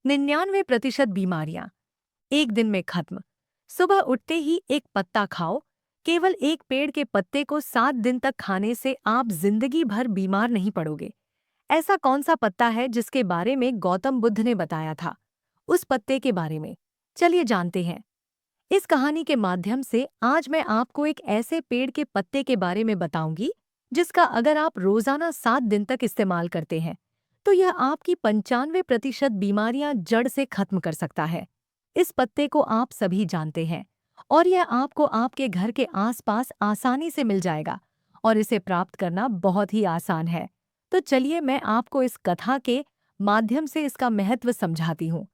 99% बीमारियां एक दिन में खत्म। सुबह उठते ही एक पत्ता खाओ। केवल एक पेड़ के पत्ते को 7 दिन तक खाने से आप जिंदगी भर बीमार नहीं पड़ोगे। ऐसा कौन सा पत्ता है जिसके बारे में गौतम बुद्ध ने बताया था? उस पत्ते के बारे में चलिए जानते हैं। इस कहानी के माध्यम से आज मैं आपको एक ऐसे पेड़ के पत्ते के बारे में बताऊंगी जिसका अगर आप रोजाना 7 दिन तक इस्तेमाल करते हैं तो यह आपकी 95% बीमारियां जड़ से खत्म कर सकता है। इस पत्ते को आप सभी जानते हैं और यह आपको आपके घर के आसपास आसानी से मिल जाएगा और इसे प्राप्त करना बहुत ही आसान है। तो चलिए मैं आपको इस कथा के माध्यम से इसका महत्व समझाती हूँ।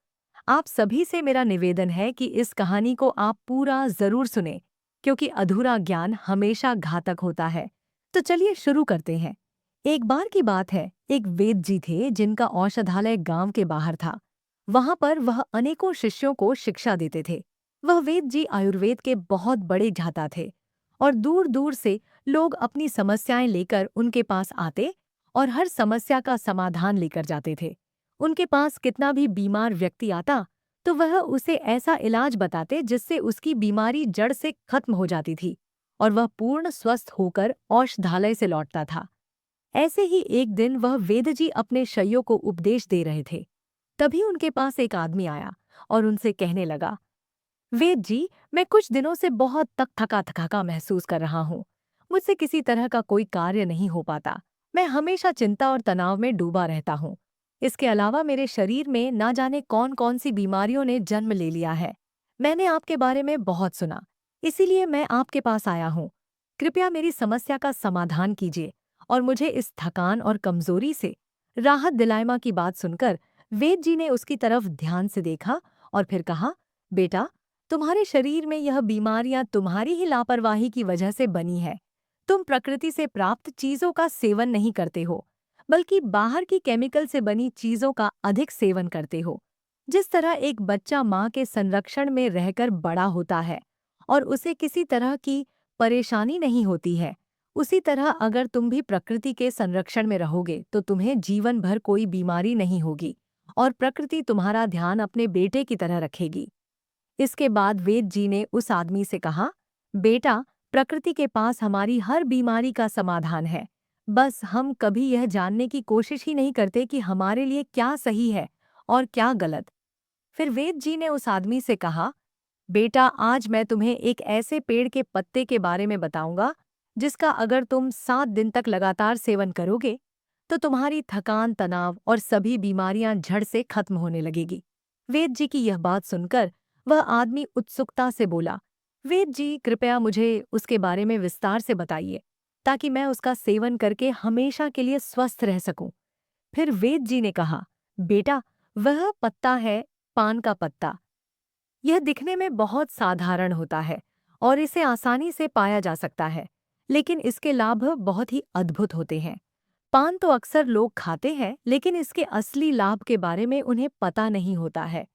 आप सभी से मेरा निवेदन है कि इस कहानी को आप पूरा जरूर सुने, क्योंकि अधूरा ज्ञान हमेशा घातक होता है। तो चलिए शुरू करते हैं। एक बार की बात है, एक वेद जी थे जिनका औषधालय गांव के बाहर था। वहां पर वह अनेकों शिष्यों को शिक्षा देते थे। वह वेद जी आयुर्वेद के बहुत बड़े झाता थे और दूर दूर से लोग अपनी समस्याएं लेकर उनके पास आते और हर समस्या का समाधान लेकर जाते थे। उनके पास कितना भी बीमार व्यक्ति आता तो वह उसे ऐसा इलाज बताते जिससे उसकी बीमारी जड़ से खत्म हो जाती थी और वह पूर्ण स्वस्थ होकर औषधालय से लौटता था। ऐसे ही एक दिन वह वेदजी अपने शइयों को उपदेश दे रहे थे। तभी उनके पास एक आदमी आया और उनसे कहने लगा, वेद जी, मैं कुछ दिनों से बहुत तक थका थका महसूस कर रहा हूँ। मुझसे किसी तरह का कोई कार्य नहीं हो पाता। मैं हमेशा चिंता और तनाव में डूबा रहता हूँ। इसके अलावा मेरे शरीर में ना जाने कौन कौन सी बीमारियों ने जन्म ले लिया है। मैंने आपके बारे में बहुत सुना, इसीलिए मैं आपके पास आया हूँ। कृपया मेरी समस्या का समाधान कीजिए और मुझे इस थकान और कमजोरी से राहत दिलाए। माँ की बात सुनकर वेद जी ने उसकी तरफ ध्यान से देखा और फिर कहा, बेटा, तुम्हारे शरीर में यह बीमारियां तुम्हारी ही लापरवाही की वजह से बनी है। तुम प्रकृति से प्राप्त चीजों का सेवन नहीं करते हो, बल्कि बाहर की केमिकल से बनी चीजों का अधिक सेवन करते हो। जिस तरह एक बच्चा माँ के संरक्षण में रहकर बड़ा होता है और उसे किसी तरह की परेशानी नहीं होती है, उसी तरह अगर तुम भी प्रकृति के संरक्षण में रहोगे तो तुम्हें जीवन भर कोई बीमारी नहीं होगी और प्रकृति तुम्हारा ध्यान अपने बेटे की तरह रखेगी। इसके बाद वेद जी ने उस आदमी से कहा, बेटा, प्रकृति के पास हमारी हर बीमारी का समाधान है। बस हम कभी यह जानने की कोशिश ही नहीं करते कि हमारे लिए क्या सही है और क्या गलत। फिर वेद जी ने उस आदमी से कहा, बेटा, आज मैं तुम्हें एक ऐसे पेड़ के पत्ते के बारे में बताऊंगा जिसका अगर तुम 7 दिन तक लगातार सेवन करोगे तो तुम्हारी थकान, तनाव और सभी बीमारियां झड़ से खत्म होने लगेगी। वेद जी की यह बात सुनकर वह आदमी उत्सुकता से बोला, वेद जी, कृपया मुझे उसके बारे में विस्तार से बताइए ताकि मैं उसका सेवन करके हमेशा के लिए स्वस्थ रह सकूं। फिर वेद जी ने कहा, बेटा, वह पत्ता है पान का पत्ता। यह दिखने में बहुत साधारण होता है और इसे आसानी से पाया जा सकता है, लेकिन इसके लाभ बहुत ही अद्भुत होते हैं। पान तो अक्सर लोग खाते हैं, लेकिन इसके असली लाभ के बारे में उन्हें पता नहीं होता है।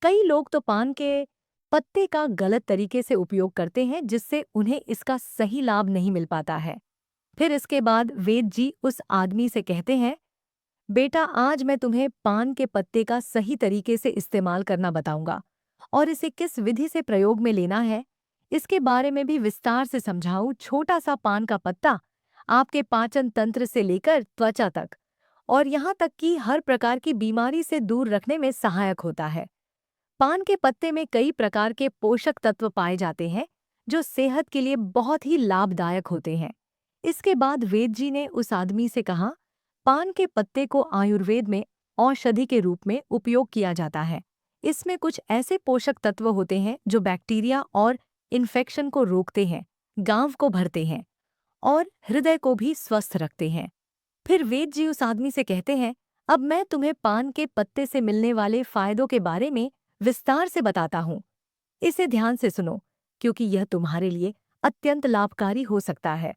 कई लोग तो पान के पत्ते का गलत तरीके से उपयोग करते हैं, जिससे उन्हें इसका सही लाभ नहीं मिल पाता है। फिर इसके बाद वेद जी उस आदमी से कहते हैं, बेटा, आज मैं तुम्हें पान के पत्ते का सही तरीके से इस्तेमाल करना बताऊंगा और इसे किस विधि से प्रयोग में लेना है इसके बारे में भी विस्तार से समझाऊं। छोटा सा पान का पत्ता आपके पाचन तंत्र से लेकर त्वचा तक और यहाँ तक कि हर प्रकार की बीमारी से दूर रखने में सहायक होता है। पान के पत्ते में कई प्रकार के पोषक तत्व पाए जाते हैं जो सेहत के लिए बहुत ही लाभदायक होते हैं। इसके बाद वेद जी ने उस आदमी से कहा, पान के पत्ते को आयुर्वेद में औषधि के रूप में उपयोग किया जाता है। इसमें कुछ ऐसे पोषक तत्व होते हैं जो बैक्टीरिया और इन्फेक्शन को रोकते हैं, गांव को भरते हैं और हृदय को भी स्वस्थ रखते हैं। फिर वेद जी उस आदमी से कहते हैं, अब मैं तुम्हें पान के पत्ते से मिलने वाले फायदों के बारे में विस्तार से बताता हूँ। इसे ध्यान से सुनो, क्योंकि यह तुम्हारे लिए अत्यंत लाभकारी हो सकता है।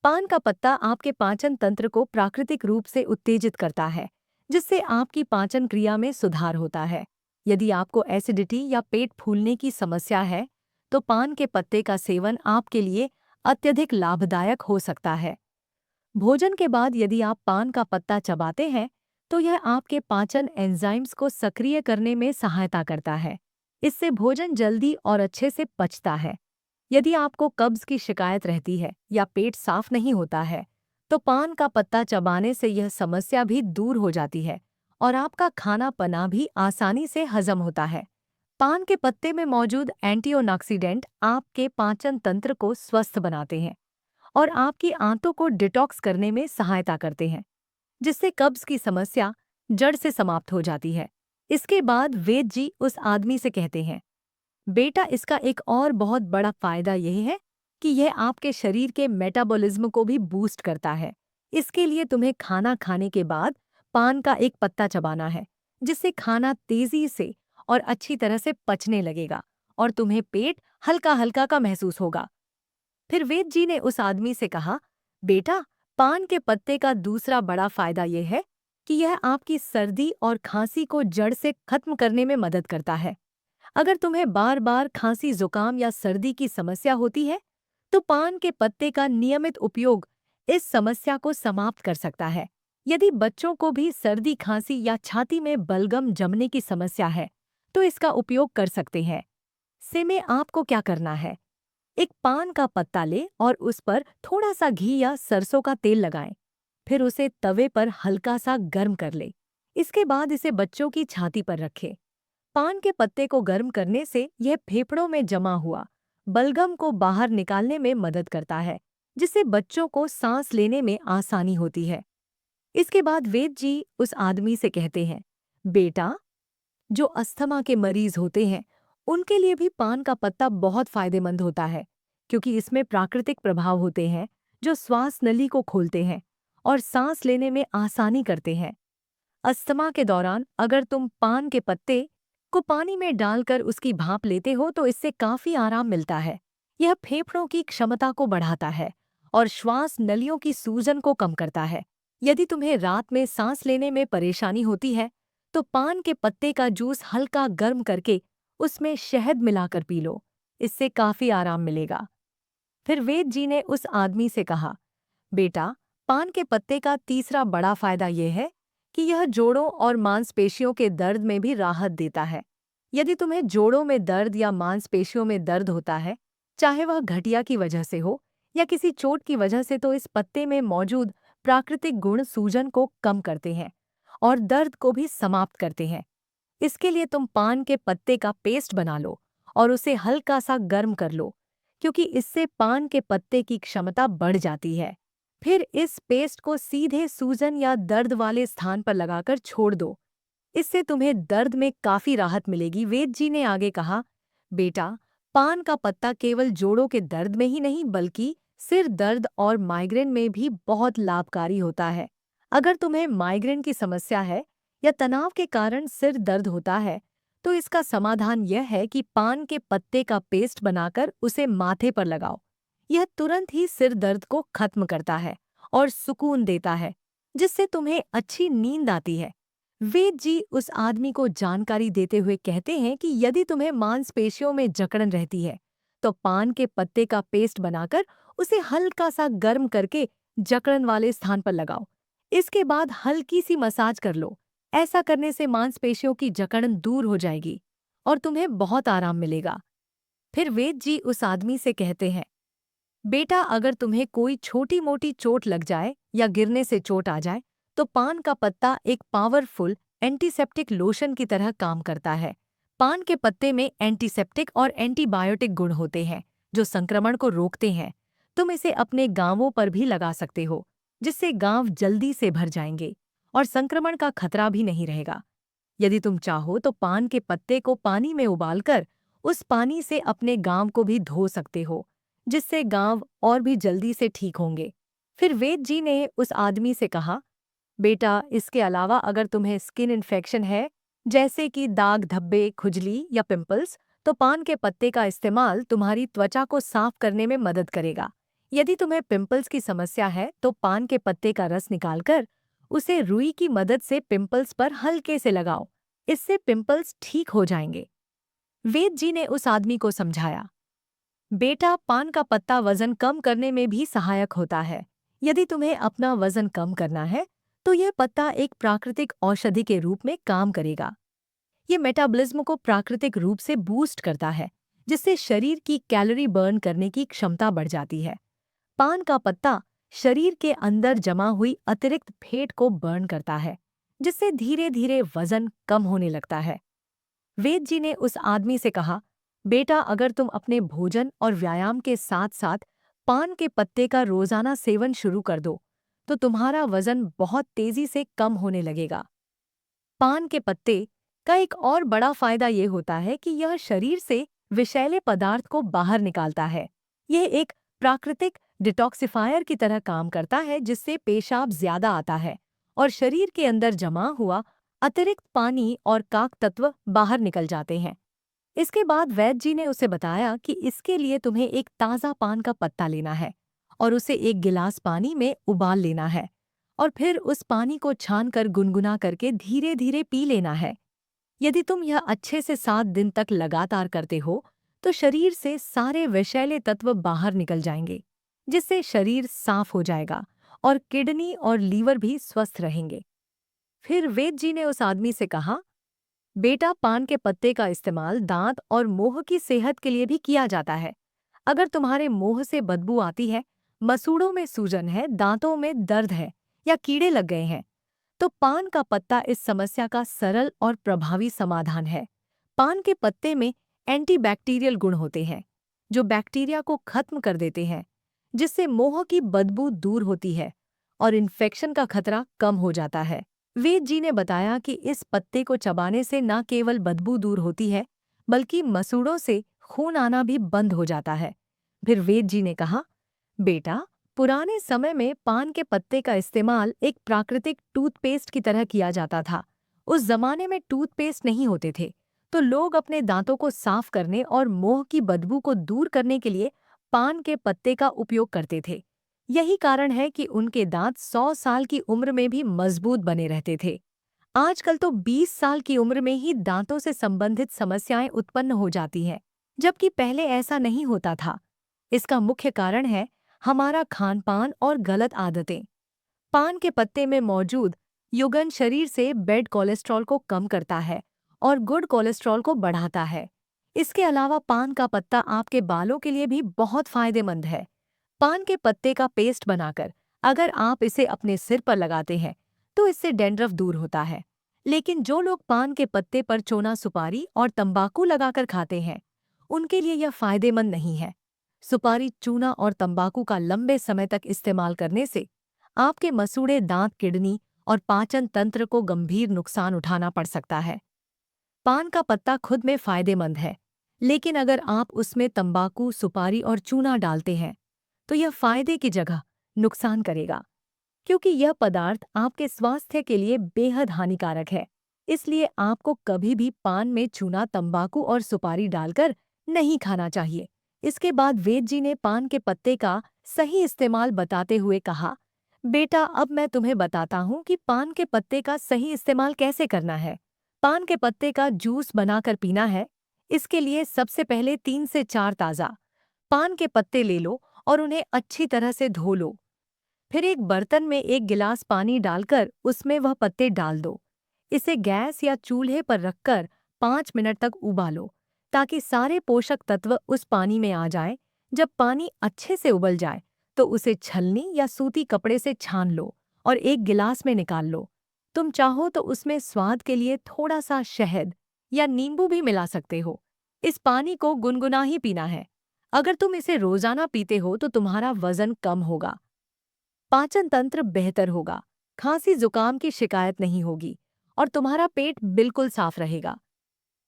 पान का पत्ता आपके पाचन तंत्र को प्राकृतिक रूप से उत्तेजित करता है, जिससे आपकी पाचन क्रिया में सुधार होता है। यदि आपको एसिडिटी या पेट फूलने की समस्या है, तो पान के पत्ते का सेवन आपके लिए अत्यधिक लाभदायक हो सकता है। भोजन के बाद यदि आप पान का पत्ता चबाते हैं तो यह आपके पाचन एंजाइम्स को सक्रिय करने में सहायता करता है। इससे भोजन जल्दी और अच्छे से पचता है। यदि आपको कब्ज की शिकायत रहती है या पेट साफ नहीं होता है, तो पान का पत्ता चबाने से यह समस्या भी दूर हो जाती है और आपका खाना पना भी आसानी से हजम होता है। पान के पत्ते में मौजूद एंटीऑक्सीडेंट आपके पाचन तंत्र को स्वस्थ बनाते हैं और आपकी आंतों को डिटॉक्स करने में सहायता करते हैं, जिससे कब्ज की समस्या जड़ से समाप्त हो जाती है। इसके बाद वेद जी उस आदमी से कहते हैं, बेटा, इसका एक और बहुत बड़ा फायदा यह है कि यह आपके शरीर के मेटाबॉलिज्म को भी बूस्ट करता है। इसके लिए तुम्हें खाना खाने के बाद पान का एक पत्ता चबाना है, जिससे खाना तेजी से और अच्छी तरह से पचने लगेगा और तुम्हें पेट हल्का हल्का का महसूस होगा। फिर वेद जी ने उस आदमी से कहा, बेटा, पान के पत्ते का दूसरा बड़ा फायदा यह है कि यह आपकी सर्दी और खांसी को जड़ से खत्म करने में मदद करता है। अगर तुम्हें बार बार खांसी, जुकाम या सर्दी की समस्या होती है, तो पान के पत्ते का नियमित उपयोग इस समस्या को समाप्त कर सकता है। यदि बच्चों को भी सर्दी, खांसी या छाती में बलगम जमने की समस्या है, तो इसका उपयोग कर सकते हैं। से में आपको क्या करना है? एक पान का पत्ता ले और उस पर थोड़ा सा घी या सरसों का तेल लगाएं। फिर उसे तवे पर हल्का सा गर्म कर ले। इसके बाद इसे बच्चों की छाती पर रखें। पान के पत्ते को गर्म करने से यह फेफड़ों में जमा हुआ बलगम को बाहर निकालने में मदद करता है, जिससे बच्चों को सांस लेने में आसानी होती है। इसके बाद वेद जी उस आदमी से कहते हैं, बेटा, जो अस्थमा के मरीज होते हैं, उनके लिए भी पान का पत्ता बहुत फायदेमंद होता है, क्योंकि इसमें प्राकृतिक प्रभाव होते हैं जो श्वास नली को खोलते हैं और सांस लेने में आसानी करते हैं। अस्थमा के दौरान अगर तुम पान के पत्ते को पानी में डालकर उसकी भाप लेते हो, तो इससे काफी आराम मिलता है। यह फेफड़ों की क्षमता को बढ़ाता है और श्वास नलियों की सूजन को कम करता है। यदि तुम्हें रात में सांस लेने में परेशानी होती है, तो पान के पत्ते का जूस हल्का गर्म करके उसमें शहद मिलाकर पी लो। इससे काफी आराम मिलेगा। फिर वेद जी ने उस आदमी से कहा, बेटा, पान के पत्ते का तीसरा बड़ा फायदा यह है कि यह जोड़ों और मांसपेशियों के दर्द में भी राहत देता है। यदि तुम्हें जोड़ों में दर्द या मांसपेशियों में दर्द होता है, चाहे वह घटिया की वजह से हो या किसी चोट की वजह से, तो इस पत्ते में मौजूद प्राकृतिक गुण सूजन को कम करते हैं और दर्द को भी समाप्त करते हैं। इसके लिए तुम पान के पत्ते का पेस्ट बना लो और उसे हल्का सा गर्म कर लो, क्योंकि इससे पान के पत्ते की क्षमता बढ़ जाती है। फिर इस पेस्ट को सीधे सूजन या दर्द वाले स्थान पर लगाकर छोड़ दो। इससे तुम्हें दर्द में काफी राहत मिलेगी। वेद जी ने आगे कहा, बेटा, पान का पत्ता केवल जोड़ों के दर्द में ही नहीं, बल्कि सिर दर्द और माइग्रेन में भी बहुत लाभकारी होता है। अगर तुम्हें माइग्रेन की समस्या है या तनाव के कारण सिर दर्द होता है, तो इसका समाधान यह है कि पान के पत्ते का पेस्ट बनाकर उसे माथे पर लगाओ। यह तुरंत ही सिर दर्द को खत्म करता है और सुकून देता है, जिससे तुम्हें अच्छी नींद आती है। वेद जी उस आदमी को जानकारी देते हुए कहते हैं कि यदि तुम्हें मांसपेशियों में जकड़न रहती है, तो पान के पत्ते का पेस्ट बनाकर उसे हल्का सा गर्म करके जकड़न वाले स्थान पर लगाओ। इसके बाद हल्की सी मसाज कर लो। ऐसा करने से मांसपेशियों की जकड़न दूर हो जाएगी और तुम्हें बहुत आराम मिलेगा। फिर वेद जी उस आदमी से कहते हैं, बेटा, अगर तुम्हें कोई छोटी मोटी चोट लग जाए या गिरने से चोट आ जाए, तो पान का पत्ता एक पावरफुल एंटीसेप्टिक लोशन की तरह काम करता है। पान के पत्ते में एंटीसेप्टिक और एंटीबायोटिक गुण होते हैं, जो संक्रमण को रोकते हैं। तुम इसे अपने गांवों पर भी लगा सकते हो, जिससे गांव जल्दी से भर जाएंगे और संक्रमण का खतरा भी नहीं रहेगा। यदि तुम चाहो तो पान के पत्ते को पानी में उबालकर उस पानी से अपने गांव को भी धो सकते हो, जिससे गांव और भी जल्दी से ठीक होंगे। फिर वेद जी ने उस आदमी से कहा, बेटा, इसके अलावा अगर तुम्हें स्किन इन्फेक्शन है, जैसे कि दाग, धब्बे, खुजली या पिंपल्स, तो पान के पत्ते का इस्तेमाल तुम्हारी त्वचा को साफ करने में मदद करेगा। यदि तुम्हें पिंपल्स की समस्या है, तो पान के पत्ते का रस निकालकर उसे रुई की मदद से पिंपल्स पर हल्के से लगाओ। इससे पिंपल्स ठीक हो जाएंगे। वेद जी ने उस आदमी को समझाया, बेटा, पान का पत्ता वजन कम करने में भी सहायक होता है। यदि तुम्हें अपना वजन कम करना है, तो यह पत्ता एक प्राकृतिक औषधि के रूप में काम करेगा। ये मेटाबॉलिज्म को प्राकृतिक रूप से बूस्ट करता है, जिससे शरीर की कैलोरी बर्न करने की क्षमता बढ़ जाती है। पान का पत्ता शरीर के अंदर जमा हुई अतिरिक्त फैट को बर्न करता है, जिससे धीरे धीरे वजन कम होने लगता है। वेद जी ने उस आदमी से कहा, बेटा, अगर तुम अपने भोजन और व्यायाम के साथ साथ पान के पत्ते का रोजाना सेवन शुरू कर दो, तो तुम्हारा वजन बहुत तेजी से कम होने लगेगा। पान के पत्ते का एक और बड़ा फायदा ये होता है कि यह शरीर से विषैले पदार्थ को बाहर निकालता है। यह एक प्राकृतिक डिटॉक्सिफायर की तरह काम करता है, जिससे पेशाब ज्यादा आता है और शरीर के अंदर जमा हुआ अतिरिक्त पानी और काक तत्व बाहर निकल जाते हैं। इसके बाद वैद्य जी ने उसे बताया कि इसके लिए तुम्हें एक ताज़ा पान का पत्ता लेना है और उसे एक गिलास पानी में उबाल लेना है और फिर उस पानी को छानकर गुनगुना करके धीरे धीरे पी लेना है। यदि तुम यह अच्छे से 7 दिन तक लगातार करते हो, तो शरीर से सारे विषैले तत्व बाहर निकल जाएंगे, जिससे शरीर साफ हो जाएगा और किडनी और लीवर भी स्वस्थ रहेंगे। फिर वेद जी ने उस आदमी से कहा, बेटा, पान के पत्ते का इस्तेमाल दांत और मुंह की सेहत के लिए भी किया जाता है। अगर तुम्हारे मुंह से बदबू आती है, मसूड़ों में सूजन है, दांतों में दर्द है या कीड़े लग गए हैं, तो पान का पत्ता इस समस्या का सरल और प्रभावी समाधान है। पान के पत्ते में एंटीबैक्टीरियल गुण होते हैं, जो बैक्टीरिया को खत्म कर देते हैं, जिससे मुंह की बदबू दूर होती है और इन्फेक्शन का खतरा कम हो जाता है। वेद जी ने बताया कि इस पत्ते को चबाने से न केवल बदबू दूर होती है, बल्कि मसूड़ों से खून आना भी बंद हो जाता है। फिर वेद जी ने कहा, बेटा, पुराने समय में पान के पत्ते का इस्तेमाल एक प्राकृतिक टूथपेस्ट की तरह किया जाता था। उस जमाने में टूथपेस्ट नहीं होते थे, तो लोग अपने दांतों को साफ करने और मुंह की बदबू को दूर करने के लिए पान के पत्ते का उपयोग करते थे। यही कारण है कि उनके दांत 100 साल की उम्र में भी मजबूत बने रहते थे। आजकल तो 20 साल की उम्र में ही दांतों से संबंधित समस्याएं उत्पन्न हो जाती हैं, जबकि पहले ऐसा नहीं होता था। इसका मुख्य कारण है हमारा खान-पान और गलत आदतें। पान के पत्ते में मौजूद युगन शरीर से बैड कोलेस्ट्रॉल को कम करता है और गुड कोलेस्ट्रॉल को बढ़ाता है। इसके अलावा पान का पत्ता आपके बालों के लिए भी बहुत फायदेमंद है। पान के पत्ते का पेस्ट बनाकर अगर आप इसे अपने सिर पर लगाते हैं, तो इससे डैंड्रफ दूर होता है। लेकिन जो लोग पान के पत्ते पर चोना सुपारी और तंबाकू लगाकर खाते हैं, उनके लिए यह फायदेमंद नहीं है। सुपारी, चूना और तंबाकू का लंबे समय तक इस्तेमाल करने से आपके मसूड़े दांत, किडनी और पाचन तंत्र को गंभीर नुकसान उठाना पड़ सकता है। पान का पत्ता खुद में फायदेमंद है, लेकिन अगर आप उसमें तंबाकू, सुपारी और चूना डालते हैं, तो यह फायदे की जगह नुकसान करेगा, क्योंकि यह पदार्थ आपके स्वास्थ्य के लिए बेहद हानिकारक है। इसलिए आपको कभी भी पान में चूना, तंबाकू और सुपारी डालकर नहीं खाना चाहिए। इसके बाद वेद जी ने पान के पत्ते का सही इस्तेमाल बताते हुए कहा, बेटा, अब मैं तुम्हें बताता हूँ कि पान के पत्ते का सही इस्तेमाल कैसे करना है। पान के पत्ते का जूस बनाकर पीना है। इसके लिए सबसे पहले 3 से 4 ताज़ा पान के पत्ते ले लो और उन्हें अच्छी तरह से धो लो। फिर एक बर्तन में 1 गिलास पानी डालकर उसमें वह पत्ते डाल दो। इसे गैस या चूल्हे पर रखकर 5 मिनट तक उबालो, ताकि सारे पोषक तत्व उस पानी में आ जाएं। जब पानी अच्छे से उबल जाए, तो उसे छलनी या सूती कपड़े से छान लो और एक गिलास में निकाल लो। तुम चाहो तो उसमें स्वाद के लिए थोड़ा सा शहद या नींबू भी मिला सकते हो। इस पानी को गुनगुना ही पीना है। अगर तुम इसे रोजाना पीते हो, तो तुम्हारा वजन कम होगा, पाचन तंत्र बेहतर होगा, खांसी जुकाम की शिकायत नहीं होगी और तुम्हारा पेट बिल्कुल साफ रहेगा।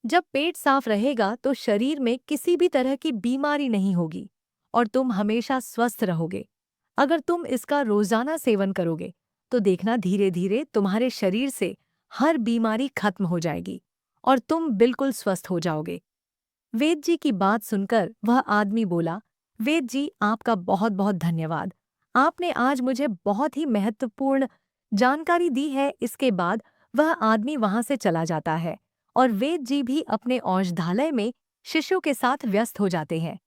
जब पेट साफ रहेगा, तो शरीर में किसी भी तरह की बीमारी नहीं होगी और तुम हमेशा स्वस्थ रहोगे। अगर तुम इसका रोजाना सेवन करोगे, तो देखना धीरे धीरे तुम्हारे शरीर से हर बीमारी खत्म हो जाएगी और तुम बिल्कुल स्वस्थ हो जाओगे। वेद जी की बात सुनकर वह आदमी बोला, वेद जी, आपका बहुत बहुत धन्यवाद। आपने आज मुझे बहुत ही महत्वपूर्ण जानकारी दी है। इसके बाद वह आदमी वहां से चला जाता है और वेद जी भी अपने औषधालय में शिष्यों के साथ व्यस्त हो जाते हैं।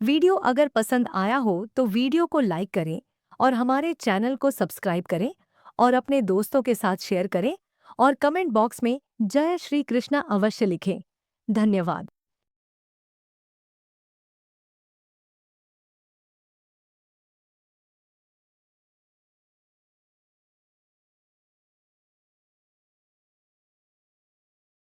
वीडियो अगर पसंद आया हो तो वीडियो को लाइक करें और हमारे चैनल को सब्सक्राइब करें और अपने दोस्तों के साथ शेयर करें और कमेंट बॉक्स में जय श्री कृष्णा अवश्य लिखें। धन्यवाद।